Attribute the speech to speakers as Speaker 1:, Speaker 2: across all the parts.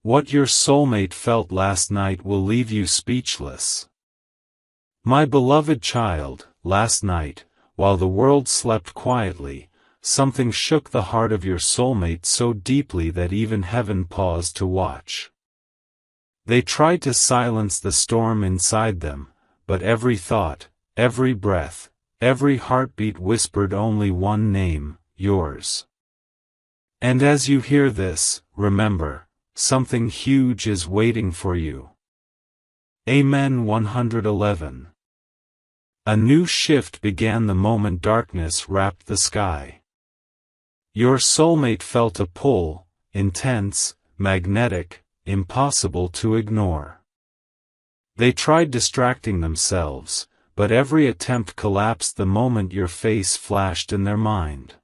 Speaker 1: What your soulmate felt last night will leave you speechless. My beloved child, last night, while the world slept quietly, something shook the heart of your soulmate so deeply that even heaven paused to watch. They tried to silence the storm inside them, but every thought, every breath, every heartbeat whispered only one name, yours. And as you hear this, remember, something huge is waiting for you. Amen. 111. A new shift began the moment darkness wrapped the sky. Your soulmate felt a pull, intense, magnetic, impossible to ignore. They tried distracting themselves, but every attempt collapsed the moment your face flashed in their mind.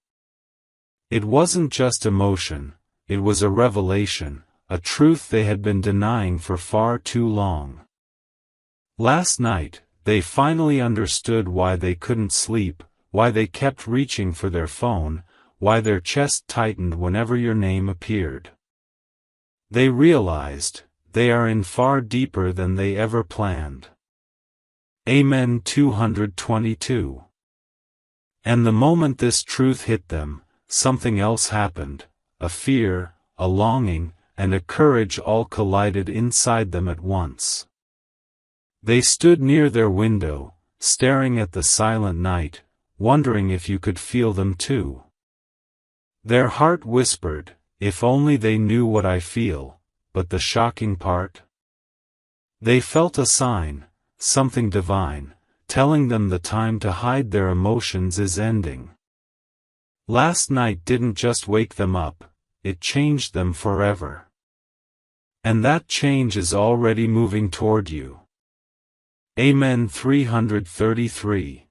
Speaker 1: It wasn't just emotion, it was a revelation, a truth they had been denying for far too long. Last night, they finally understood why they couldn't sleep, why they kept reaching for their phone, why their chest tightened whenever your name appeared. They realized, they are in far deeper than they ever planned. Amen. 222. And the moment this truth hit them, something else happened, a fear, a longing, and a courage all collided inside them at once. They stood near their window, staring at the silent night, wondering if you could feel them too. Their heart whispered, if only they knew what I feel, but the shocking part? They felt a sign, something divine, telling them the time to hide their emotions is ending. Last night didn't just wake them up, it changed them forever. And that change is already moving toward you. Amen. 333.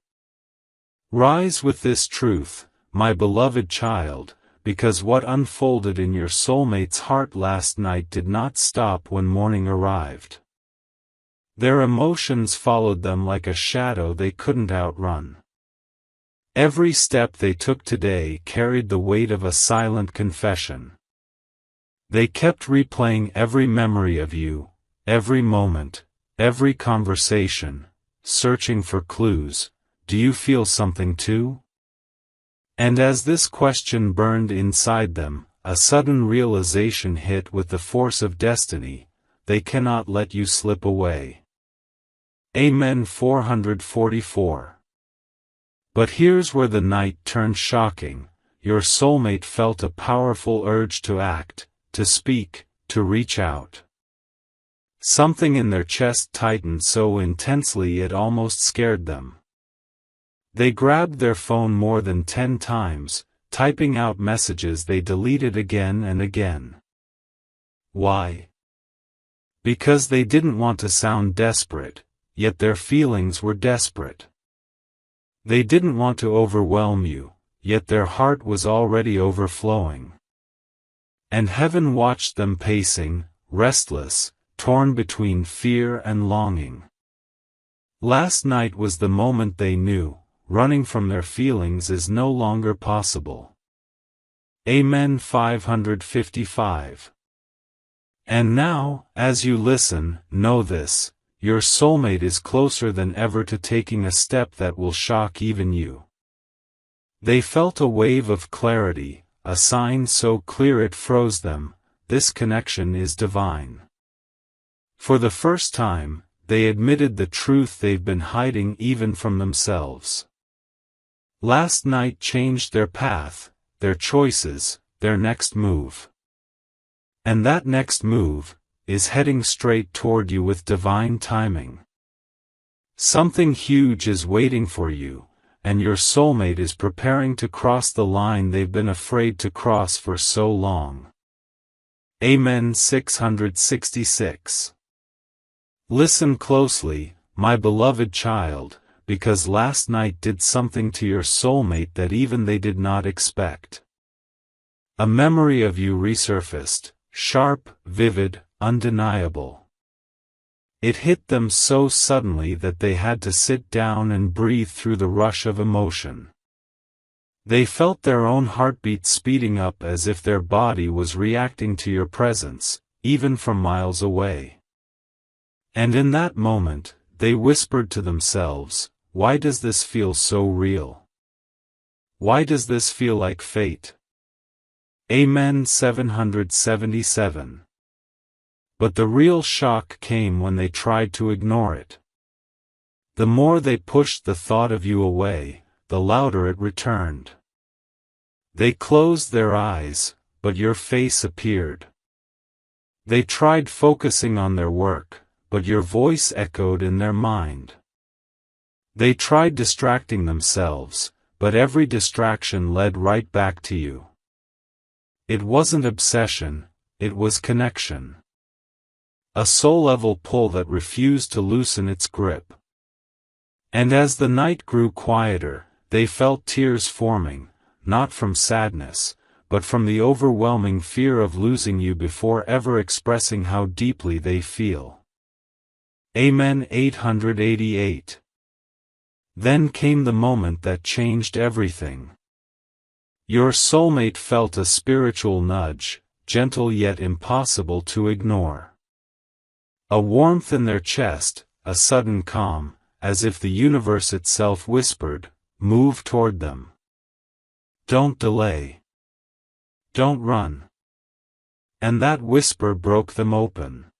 Speaker 1: Rise with this truth, my beloved child, because what unfolded in your soulmate's heart last night did not stop when morning arrived. Their emotions followed them like a shadow they couldn't outrun. Every step they took today carried the weight of a silent confession. They kept replaying every memory of you, every moment, every conversation, searching for clues. Do you feel something too? And as this question burned inside them, a sudden realization hit with the force of destiny: they cannot let you slip away. Amen. 444. But here's where the night turned shocking. Your soulmate felt a powerful urge to act, to speak, to reach out. Something in their chest tightened so intensely it almost scared them. They grabbed their phone more than 10 times, typing out messages they deleted again and again. Why? Because they didn't want to sound desperate, yet their feelings were desperate. They didn't want to overwhelm you, yet their heart was already overflowing. And heaven watched them pacing, restless, torn between fear and longing. Last night was the moment they knew, running from their feelings is no longer possible. Amen. 555. And now, as you listen, know this: your soulmate is closer than ever to taking a step that will shock even you. They felt a wave of clarity, a sign so clear it froze them: this connection is divine. For the first time, they admitted the truth they've been hiding even from themselves. Last night changed their path, their choices, their next move. And that next move is heading straight toward you with divine timing. Something huge is waiting for you, and your soulmate is preparing to cross the line they've been afraid to cross for so long. Amen. 666. Listen closely, my beloved child, because last night did something to your soulmate that even they did not expect. A memory of you resurfaced, sharp, vivid, undeniable. It hit them so suddenly that they had to sit down and breathe through the rush of emotion. They felt their own heartbeat speeding up as if their body was reacting to your presence, even from miles away. And in that moment, they whispered to themselves, "Why does this feel so real? Why does this feel like fate?" Amen. 777. But the real shock came when they tried to ignore it. The more they pushed the thought of you away, the louder it returned. They closed their eyes, but your face appeared. They tried focusing on their work, but your voice echoed in their mind. They tried distracting themselves, but every distraction led right back to you. It wasn't obsession, it was connection. A soul-level pull that refused to loosen its grip. And as the night grew quieter, they felt tears forming, not from sadness, but from the overwhelming fear of losing you before ever expressing how deeply they feel. Amen. 888. Then came the moment that changed everything. Your soulmate felt a spiritual nudge, gentle yet impossible to ignore. A warmth in their chest, a sudden calm, as if the universe itself whispered, "Move toward them. Don't delay. Don't run." And that whisper broke them open.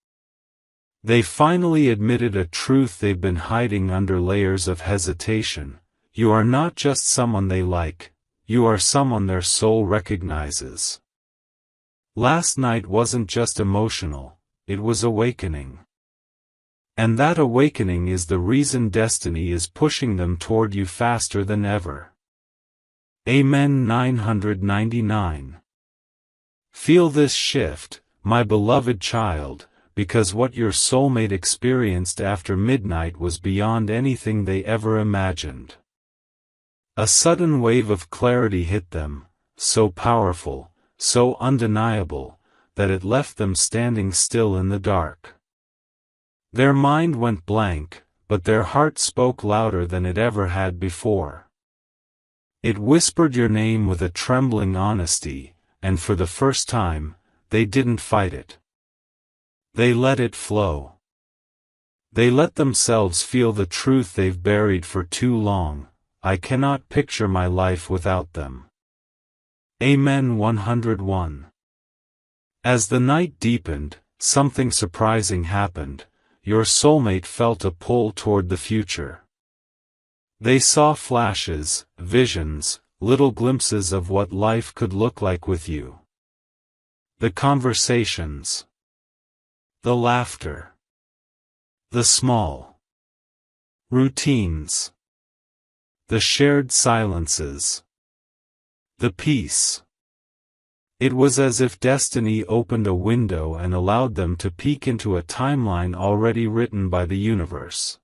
Speaker 1: They finally admitted a truth they've been hiding under layers of hesitation. You are not just someone they like, you are someone their soul recognizes. Last night wasn't just emotional, it was awakening. And that awakening is the reason destiny is pushing them toward you faster than ever. Amen. 999. Feel this shift, my beloved child, because what your soulmate experienced after midnight was beyond anything they ever imagined. A sudden wave of clarity hit them, so powerful, so undeniable, that it left them standing still in the dark. Their mind went blank, but their heart spoke louder than it ever had before. It whispered your name with a trembling honesty, and for the first time, they didn't fight it. They let it flow. They let themselves feel the truth they've buried for too long. I cannot picture my life without them. Amen. 101. As the night deepened, something surprising happened. Your soulmate felt a pull toward the future. They saw flashes, visions, little glimpses of what life could look like with you. The conversations. The laughter. The small routines. The shared silences. The peace. It was as if destiny opened a window and allowed them to peek into a timeline already written by the universe.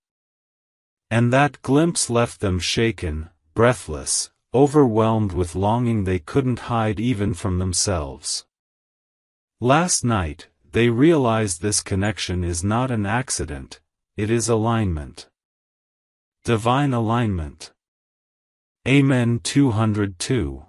Speaker 1: And that glimpse left them shaken, breathless, overwhelmed with longing they couldn't hide even from themselves. Last night, they realized this connection is not an accident, it is alignment. Divine alignment. Amen. 202.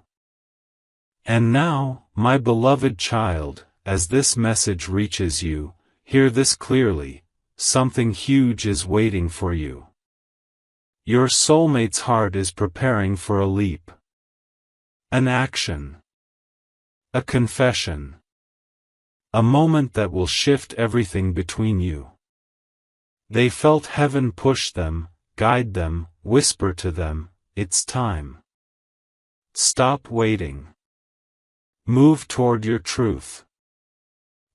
Speaker 1: And now, my beloved child, as this message reaches you, hear this clearly, something huge is waiting for you. Your soulmate's heart is preparing for a leap. An action. A confession. A moment that will shift everything between you. They felt heaven push them, guide them, whisper to them, it's time. Stop waiting. Move toward your truth.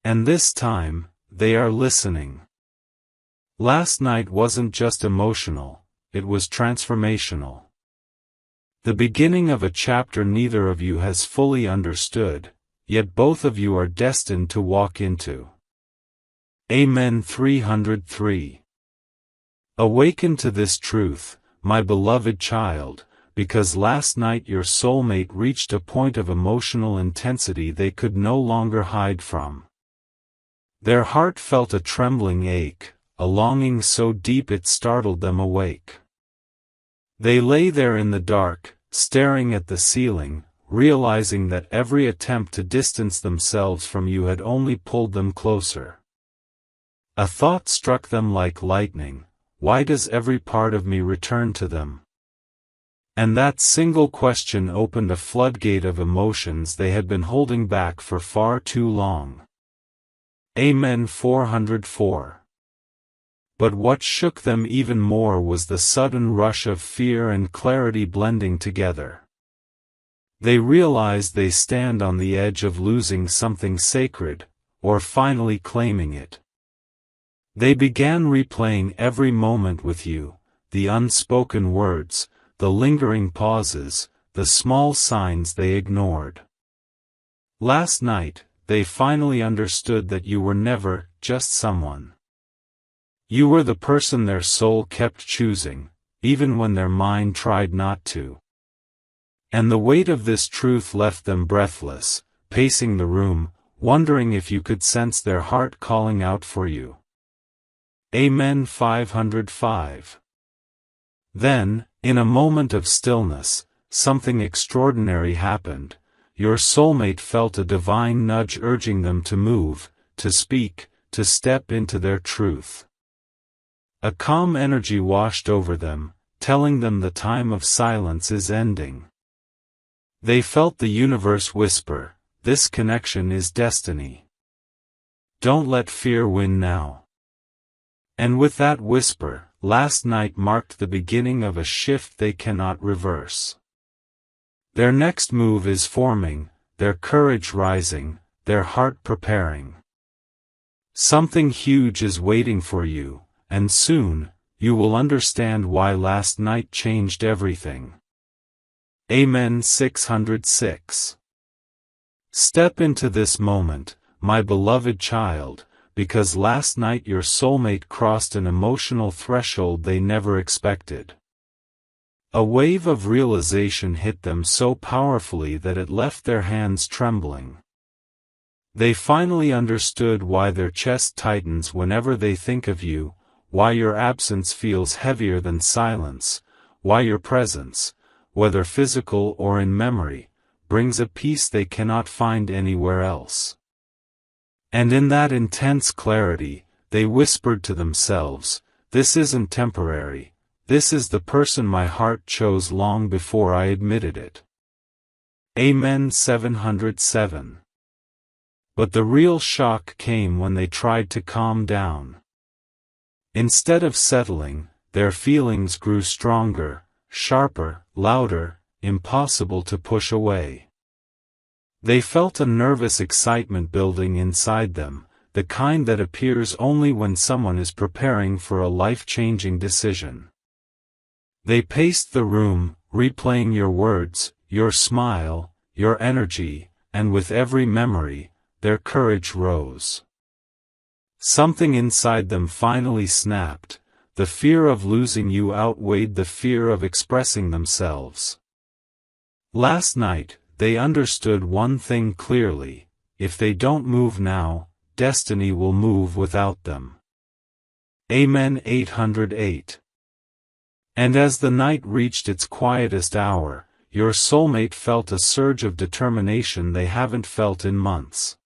Speaker 1: And this time, they are listening. Last night wasn't just emotional, it was transformational. The beginning of a chapter neither of you has fully understood, yet both of you are destined to walk into. Amen. 303. Awaken to this truth, my beloved child, because last night your soulmate reached a point of emotional intensity they could no longer hide from. Their heart felt a trembling ache, a longing so deep it startled them awake. They lay there in the dark, staring at the ceiling, realizing that every attempt to distance themselves from you had only pulled them closer. A thought struck them like lightning: why does every part of me return to them? And that single question opened a floodgate of emotions they had been holding back for far too long. Amen. 404. But what shook them even more was the sudden rush of fear and clarity blending together. They realized they stand on the edge of losing something sacred, or finally claiming it. They began replaying every moment with you, the unspoken words, the lingering pauses, the small signs they ignored. Last night, they finally understood that you were never just someone. You were the person their soul kept choosing, even when their mind tried not to. And the weight of this truth left them breathless, pacing the room, wondering if you could sense their heart calling out for you. Amen. 505. Then, in a moment of stillness, something extraordinary happened. Your soulmate felt a divine nudge urging them to move, to speak, to step into their truth. A calm energy washed over them, telling them the time of silence is ending. They felt the universe whisper, "This connection is destiny. Don't let fear win now." And with that whisper, last night marked the beginning of a shift they cannot reverse. Their next move is forming, their courage rising, their heart preparing. Something huge is waiting for you, and soon, you will understand why last night changed everything. Amen. 606. Step into this moment, my beloved child, because last night your soulmate crossed an emotional threshold they never expected. A wave of realization hit them so powerfully that it left their hands trembling. They finally understood why their chest tightens whenever they think of you, why your absence feels heavier than silence, why your presence, whether physical or in memory, brings a peace they cannot find anywhere else. And in that intense clarity, they whispered to themselves, "This isn't temporary, this is the person my heart chose long before I admitted it." Amen. 707. But the real shock came when they tried to calm down. Instead of settling, their feelings grew stronger, sharper, louder, impossible to push away. They felt a nervous excitement building inside them, the kind that appears only when someone is preparing for a life-changing decision. They paced the room, replaying your words, your smile, your energy, and with every memory, their courage rose. Something inside them finally snapped. The fear of losing you outweighed the fear of expressing themselves. Last night, they understood one thing clearly: if they don't move now, destiny will move without them. Amen. 808. And as the night reached its quietest hour, your soulmate felt a surge of determination they haven't felt in months.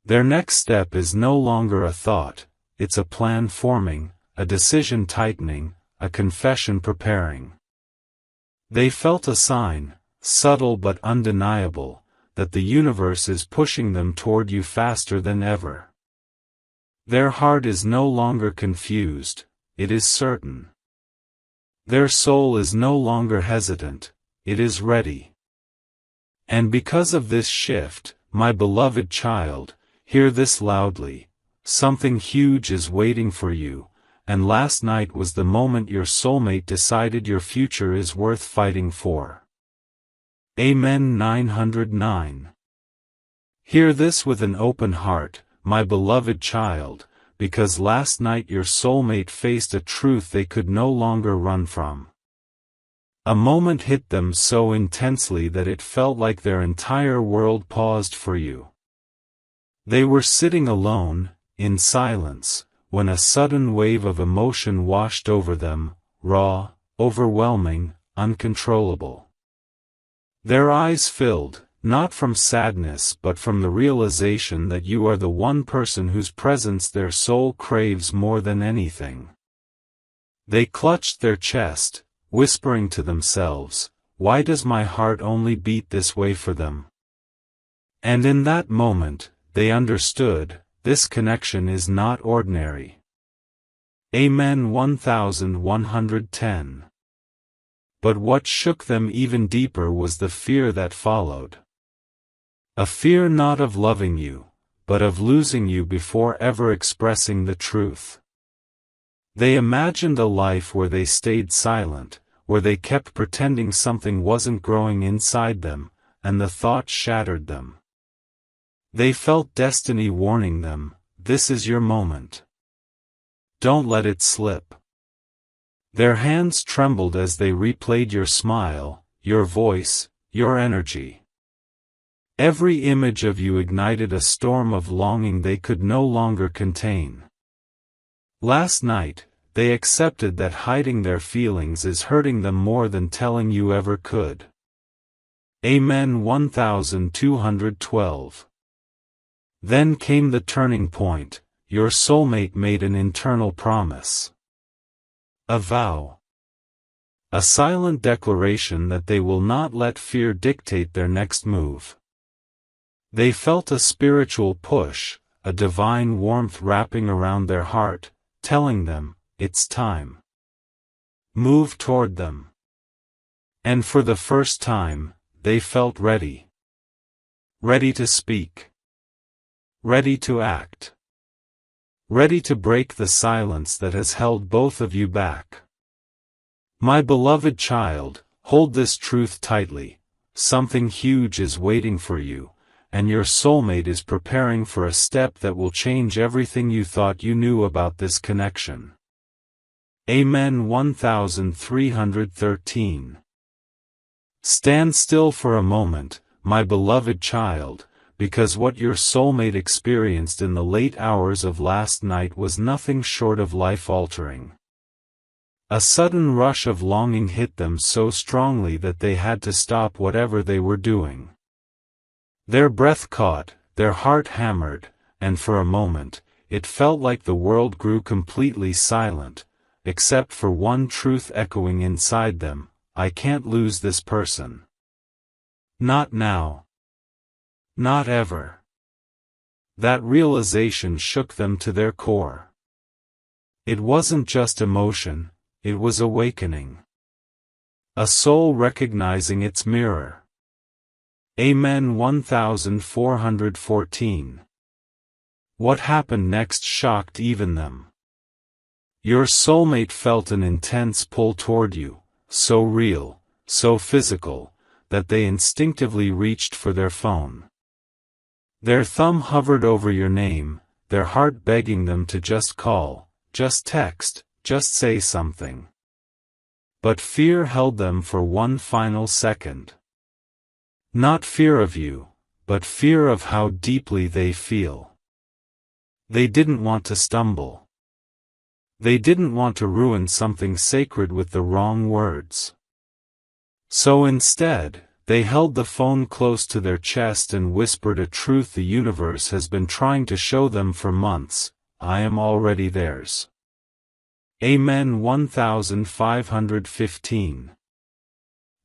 Speaker 1: Their next step is no longer a thought, it's a plan forming, a decision tightening, a confession preparing. They felt a sign, subtle but undeniable, that the universe is pushing them toward you faster than ever. Their heart is no longer confused, it is certain. Their soul is no longer hesitant, it is ready. And because of this shift, my beloved child, hear this loudly: something huge is waiting for you, and last night was the moment your soulmate decided your future is worth fighting for. Amen. 909. Hear this with an open heart, my beloved child, because last night your soulmate faced a truth they could no longer run from. A moment hit them so intensely that it felt like their entire world paused for you. They were sitting alone, in silence, when a sudden wave of emotion washed over them, raw, overwhelming, uncontrollable. Their eyes filled, not from sadness but from the realization that you are the one person whose presence their soul craves more than anything. They clutched their chest, whispering to themselves, "Why does my heart only beat this way for them?" And in that moment, they understood, this connection is not ordinary. Amen. 1110. But what shook them even deeper was the fear that followed. A fear not of loving you, but of losing you before ever expressing the truth. They imagined a life where they stayed silent, where they kept pretending something wasn't growing inside them, and the thought shattered them. They felt destiny warning them, this is your moment. Don't let it slip. Their hands trembled as they replayed your smile, your voice, your energy. Every image of you ignited a storm of longing they could no longer contain. Last night, they accepted that hiding their feelings is hurting them more than telling you ever could. Amen. 1212. Then came the turning point, your soulmate made an internal promise. A vow. A silent declaration that they will not let fear dictate their next move. They felt a spiritual push, a divine warmth wrapping around their heart, telling them, it's time. Move toward them. And for the first time, they felt ready. Ready to speak. Ready to act. Ready to break the silence that has held both of you back. My beloved child, hold this truth tightly, something huge is waiting for you, and your soulmate is preparing for a step that will change everything you thought you knew about this connection. Amen. 1313. Stand still for a moment, my beloved child, because what your soulmate experienced in the late hours of last night was nothing short of life-altering. A sudden rush of longing hit them so strongly that they had to stop whatever they were doing. Their breath caught, their heart hammered, and for a moment, it felt like the world grew completely silent, except for one truth echoing inside them, I can't lose this person. Not now. Not ever. That realization shook them to their core. It wasn't just emotion, it was awakening. A soul recognizing its mirror. Amen. 1414. What happened next shocked even them. Your soulmate felt an intense pull toward you, so real, so physical, that they instinctively reached for their phone. Their thumb hovered over your name, their heart begging them to just call, just text, just say something. But fear held them for one final second. Not fear of you, but fear of how deeply they feel. They didn't want to stumble. They didn't want to ruin something sacred with the wrong words. So instead, they held the phone close to their chest and whispered a truth the universe has been trying to show them for months, I am already theirs. Amen. 1515.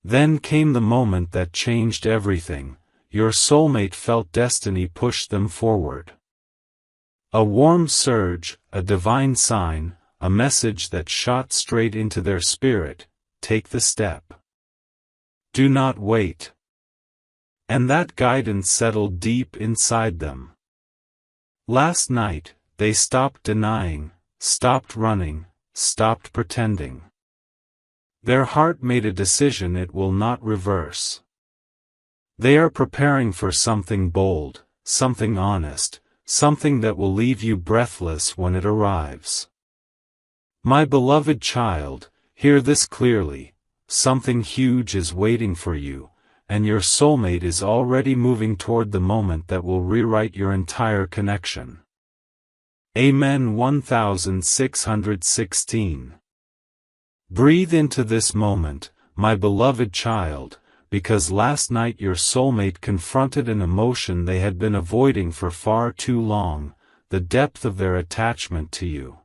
Speaker 1: Then came the moment that changed everything, your soulmate felt destiny push them forward. A warm surge, a divine sign, a message that shot straight into their spirit, take the step. Do not wait. And that guidance settled deep inside them. Last night, they stopped denying, stopped running, stopped pretending. Their heart made a decision it will not reverse. They are preparing for something bold, something honest, something that will leave you breathless when it arrives. My beloved child, hear this clearly. Something huge is waiting for you, and your soulmate is already moving toward the moment that will rewrite your entire connection. Amen. 1616. Breathe into this moment, my beloved child, because last night your soulmate confronted an emotion they had been avoiding for far too long, the depth of their attachment to you.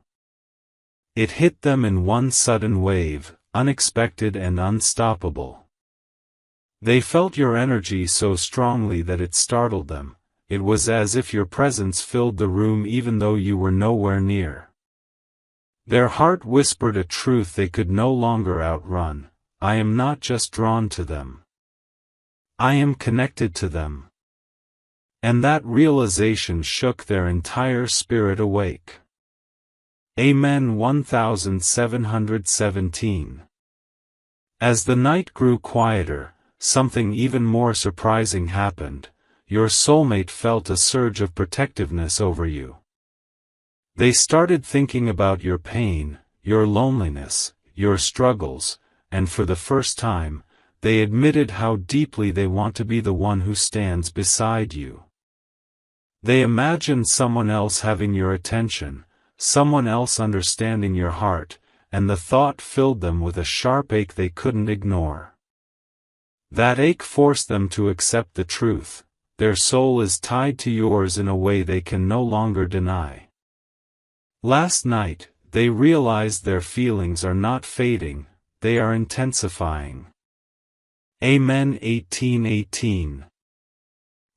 Speaker 1: It hit them in one sudden wave, unexpected and unstoppable. They felt your energy so strongly that it startled them. It was as if your presence filled the room even though you were nowhere near. Their heart whispered a truth they could no longer outrun: I am not just drawn to them. I am connected to them. And that realization shook their entire spirit awake. Amen. 1717. As the night grew quieter, something even more surprising happened. Your soulmate felt a surge of protectiveness over you. They started thinking about your pain, your loneliness, your struggles, and for the first time, they admitted how deeply they want to be the one who stands beside you. They imagined someone else having your attention, someone else understanding your heart, and the thought filled them with a sharp ache they couldn't ignore. That ache forced them to accept the truth: their soul is tied to yours in a way they can no longer deny. Last night, they realized their feelings are not fading, they are intensifying. Amen. 1818.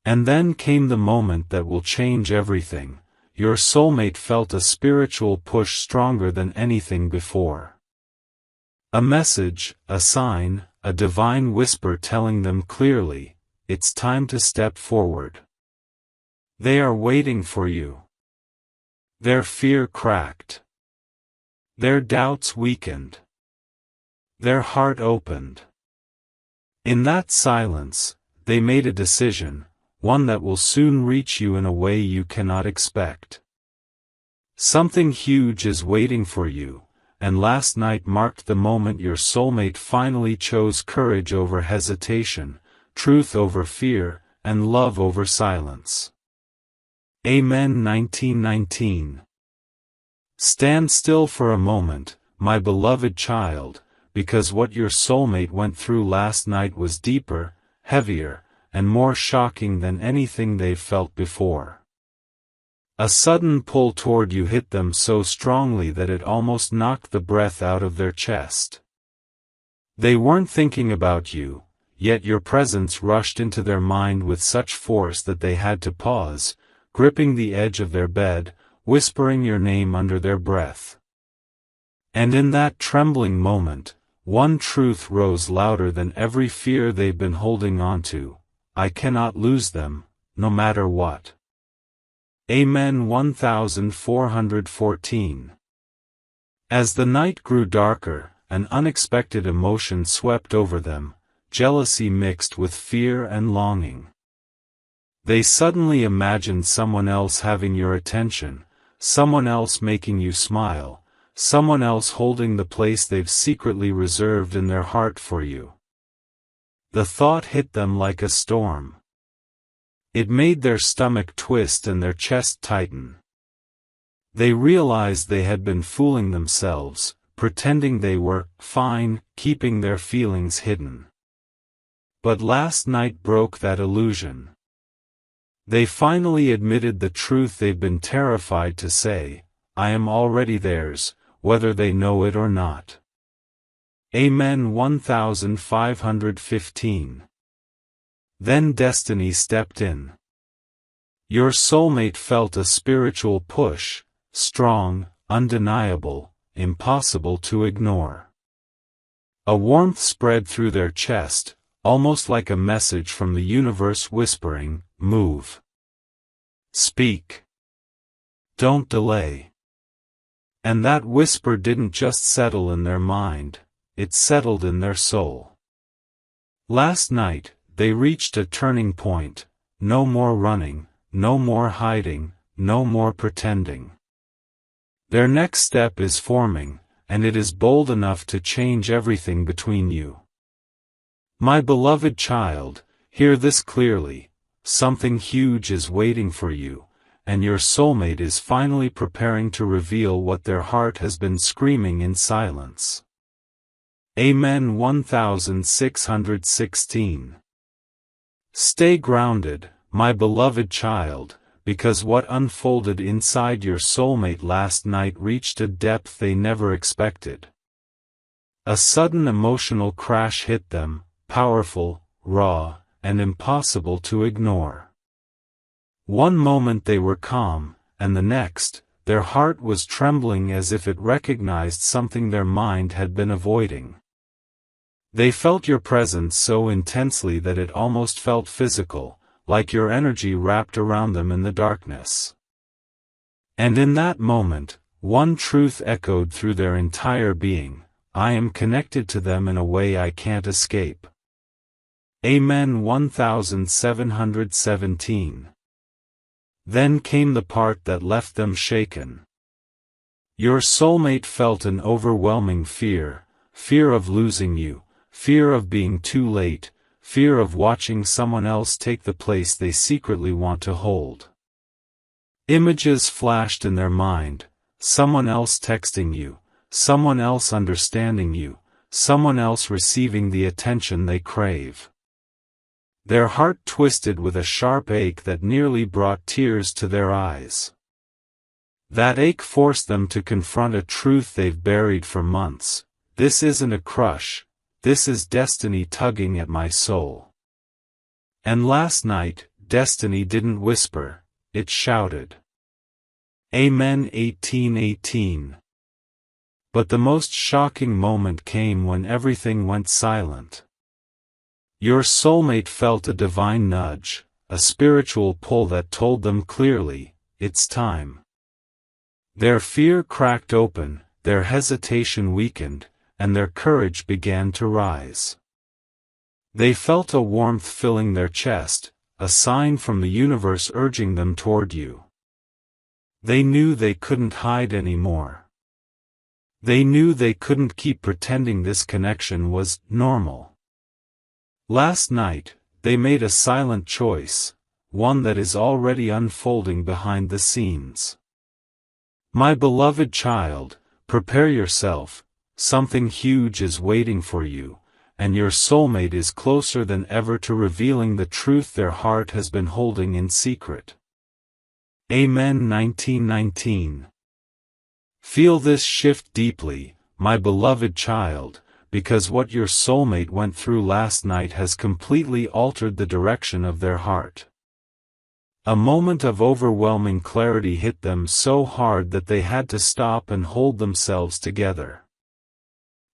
Speaker 1: And then came the moment that will change everything. Your soulmate felt a spiritual push stronger than anything before. A message, a sign, a divine whisper telling them clearly, it's time to step forward. They are waiting for you. Their fear cracked. Their doubts weakened. Their heart opened. In that silence, they made a decision, one that will soon reach you in a way you cannot expect. Something huge is waiting for you, and last night marked the moment your soulmate finally chose courage over hesitation, truth over fear, and love over silence. Amen. 1919. Stand still for a moment, my beloved child, because what your soulmate went through last night was deeper, heavier, and more shocking than anything they've felt before. A sudden pull toward you hit them so strongly that it almost knocked the breath out of their chest. They weren't thinking about you, yet your presence rushed into their mind with such force that they had to pause, gripping the edge of their bed, whispering your name under their breath. And in that trembling moment, one truth rose louder than every fear they've been holding on to: I cannot lose them, no matter what. Amen. 1414. As the night grew darker, an unexpected emotion swept over them, jealousy mixed with fear and longing. They suddenly imagined someone else having your attention, someone else making you smile, someone else holding the place they've secretly reserved in their heart for you. The thought hit them like a storm. It made their stomach twist and their chest tighten. They realized they had been fooling themselves, pretending they were fine, keeping their feelings hidden. But last night broke that illusion. They finally admitted the truth they've been terrified to say: I am already theirs, whether they know it or not. Amen. 1515. Then destiny stepped in. Your soulmate felt a spiritual push, strong, undeniable, impossible to ignore. A warmth spread through their chest, almost like a message from the universe whispering, move. Speak. Don't delay. And that whisper didn't just settle in their mind, it settled in their soul. Last night, they reached a turning point: no more running, no more hiding, no more pretending. Their next step is forming, and it is bold enough to change everything between you. My beloved child, hear this clearly: something huge is waiting for you, and your soulmate is finally preparing to reveal what their heart has been screaming in silence. Amen 1616. Stay grounded, my beloved child, because what unfolded inside your soulmate last night reached a depth they never expected. A sudden emotional crash hit them, powerful, raw, and impossible to ignore. One moment they were calm, and the next, their heart was trembling as if it recognized something their mind had been avoiding. They felt your presence so intensely that it almost felt physical, like your energy wrapped around them in the darkness. And in that moment, one truth echoed through their entire being: I am connected to them in a way I can't escape. Amen 1717. Then came the part that left them shaken. Your soulmate felt an overwhelming fear of losing you, fear of being too late, fear of watching someone else take the place they secretly want to hold. Images flashed in their mind: someone else texting you, someone else understanding you, someone else receiving the attention they crave. Their heart twisted with a sharp ache that nearly brought tears to their eyes. That ache forced them to confront a truth they've buried for months: this isn't a crush, this is destiny tugging at my soul. And last night, destiny didn't whisper, it shouted. Amen 1818. But the most shocking moment came when everything went silent. Your soulmate felt a divine nudge, a spiritual pull that told them clearly, it's time. Their fear cracked open, their hesitation weakened, and their courage began to rise. They felt a warmth filling their chest, a sign from the universe urging them toward you. They knew they couldn't hide anymore. They knew they couldn't keep pretending this connection was normal. Last night, they made a silent choice, one that is already unfolding behind the scenes. My beloved child, prepare yourself, something huge is waiting for you, and your soulmate is closer than ever to revealing the truth their heart has been holding in secret. Amen 1919. Feel this shift deeply, my beloved child, because what your soulmate went through last night has completely altered the direction of their heart. A moment of overwhelming clarity hit them so hard that they had to stop and hold themselves together.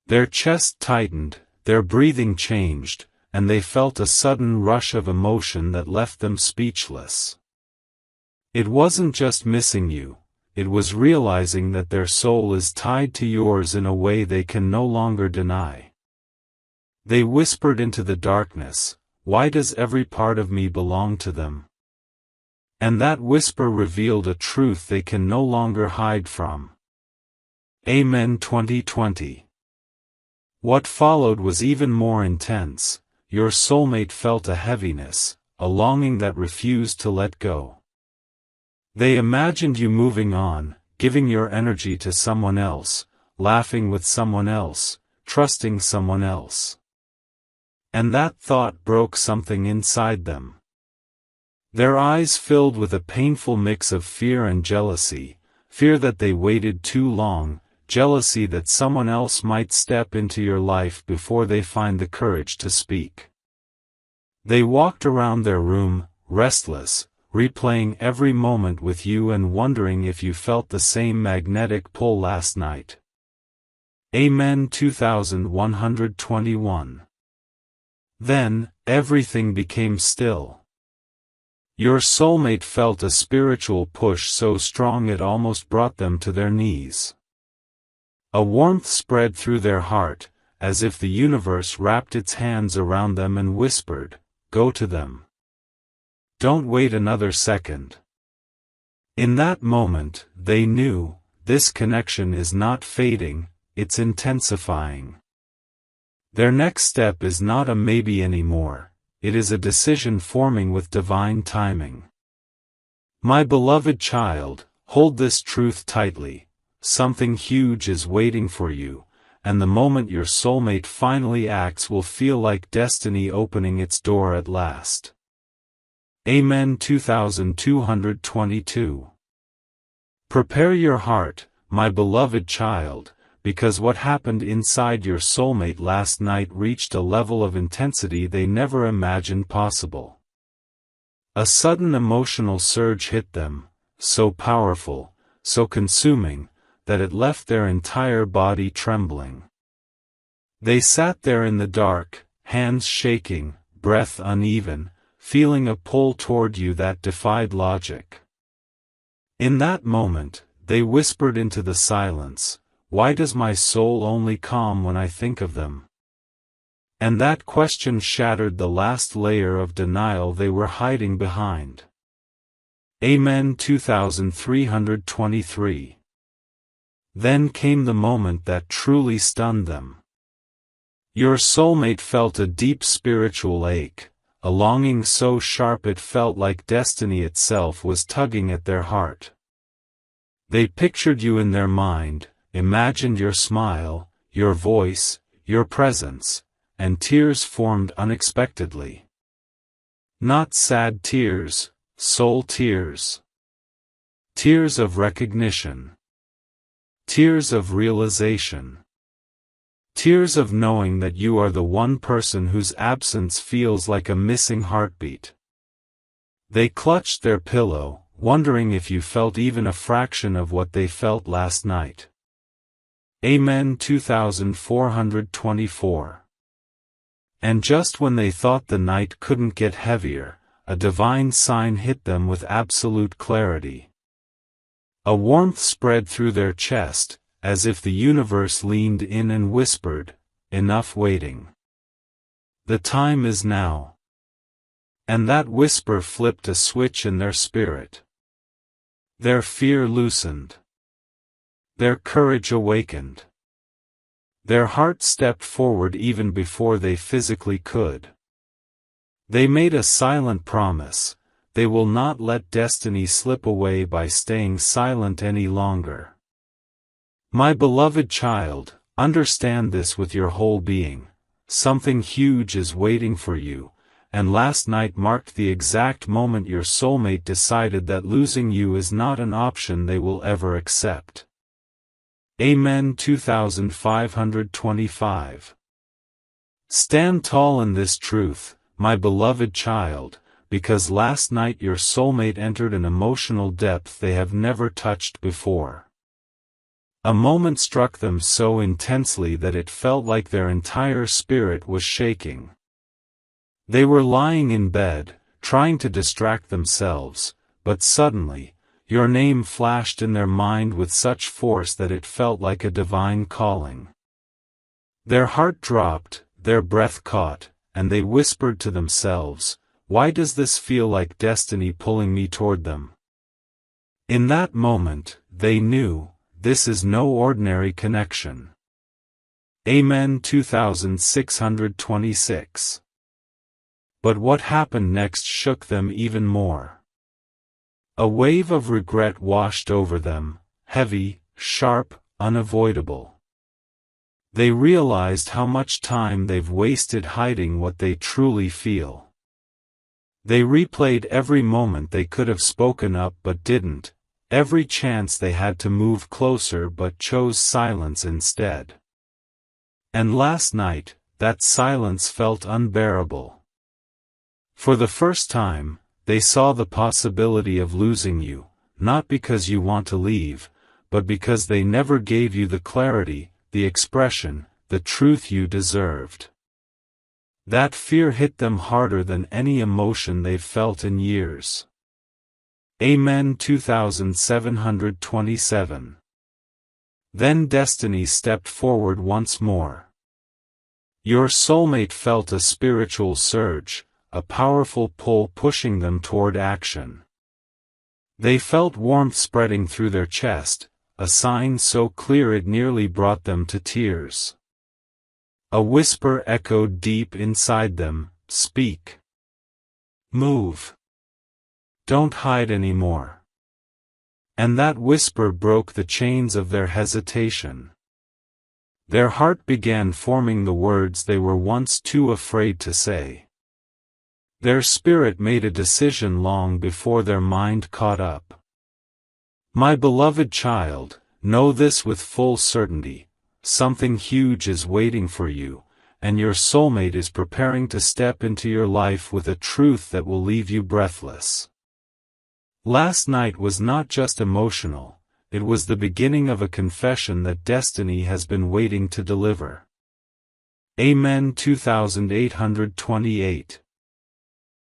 Speaker 1: Their chest tightened, their breathing changed, and they felt a sudden rush of emotion that left them speechless. It wasn't just missing you, it was realizing that their soul is tied to yours in a way they can no longer deny. They whispered into the darkness, why does every part of me belong to them? And that whisper revealed a truth they can no longer hide from. Amen 2020. What followed was even more intense. Your soulmate felt a heaviness, a longing that refused to let go. They imagined you moving on, giving your energy to someone else, laughing with someone else, trusting someone else. And that thought broke something inside them. Their eyes filled with a painful mix of fear and jealousy, fear that they waited too long, jealousy that someone else might step into your life before they find the courage to speak. They walked around their room, restless, replaying every moment with you and wondering if you felt the same magnetic pull last night. Amen 2121. Then, everything became still. Your soulmate felt a spiritual push so strong it almost brought them to their knees. A warmth spread through their heart, as if the universe wrapped its hands around them and whispered, "Go to them. Don't wait another second." In that moment, they knew, this connection is not fading, it's intensifying. Their next step is not a maybe anymore, it is a decision forming with divine timing. My beloved child, hold this truth tightly, something huge is waiting for you, and the moment your soulmate finally acts will feel like destiny opening its door at last. Amen. 2222. Prepare your heart, my beloved child, because what happened inside your soulmate last night reached a level of intensity they never imagined possible. A sudden emotional surge hit them, so powerful, so consuming, that it left their entire body trembling. They sat there in the dark, hands shaking, breath uneven, feeling a pull toward you that defied logic. In that moment, they whispered into the silence, "Why does my soul only calm when I think of them?" And that question shattered the last layer of denial they were hiding behind. Amen. 2323. Then came the moment that truly stunned them. Your soulmate felt a deep spiritual ache, a longing so sharp it felt like destiny itself was tugging at their heart. They pictured you in their mind, imagined your smile, your voice, your presence, and tears formed unexpectedly. Not sad tears, soul tears. Tears of recognition. Tears of realization. Tears of knowing that you are the one person whose absence feels like a missing heartbeat. They clutched their pillow, wondering if you felt even a fraction of what they felt last night. Amen. 2424. And just when they thought the night couldn't get heavier, a divine sign hit them with absolute clarity. A warmth spread through their chest, as if the universe leaned in and whispered, "Enough waiting. The time is now." And that whisper flipped a switch in their spirit. Their fear loosened. Their courage awakened. Their heart stepped forward even before they physically could. They made a silent promise: they will not let destiny slip away by staying silent any longer. My beloved child, understand this with your whole being. Something huge is waiting for you, and last night marked the exact moment your soulmate decided that losing you is not an option they will ever accept. Amen. 2525. Stand tall in this truth, my beloved child, because last night your soulmate entered an emotional depth they have never touched before. A moment struck them so intensely that it felt like their entire spirit was shaking. They were lying in bed, trying to distract themselves, but suddenly, your name flashed in their mind with such force that it felt like a divine calling. Their heart dropped, their breath caught, and they whispered to themselves, "Why does this feel like destiny pulling me toward them?" In that moment, they knew, this is no ordinary connection. Amen. 2626. But what happened next shook them even more. A wave of regret washed over them, heavy, sharp, unavoidable. They realized how much time they've wasted hiding what they truly feel. They replayed every moment they could have spoken up but didn't, every chance they had to move closer but chose silence instead. And last night, that silence felt unbearable. For the first time, they saw the possibility of losing you, not because you want to leave, but because they never gave you the clarity, the expression, the truth you deserved. That fear hit them harder than any emotion they've felt in years. Amen. 2727. Then destiny stepped forward once more. Your soulmate felt a spiritual surge, a powerful pull pushing them toward action. They felt warmth spreading through their chest, a sign so clear it nearly brought them to tears. A whisper echoed deep inside them, "Speak. Move. Don't hide anymore." And that whisper broke the chains of their hesitation. Their heart began forming the words they were once too afraid to say. Their spirit made a decision long before their mind caught up. My beloved child, know this with full certainty: something huge is waiting for you, and your soulmate is preparing to step into your life with a truth that will leave you breathless. Last night was not just emotional, it was the beginning of a confession that destiny has been waiting to deliver. Amen. 2828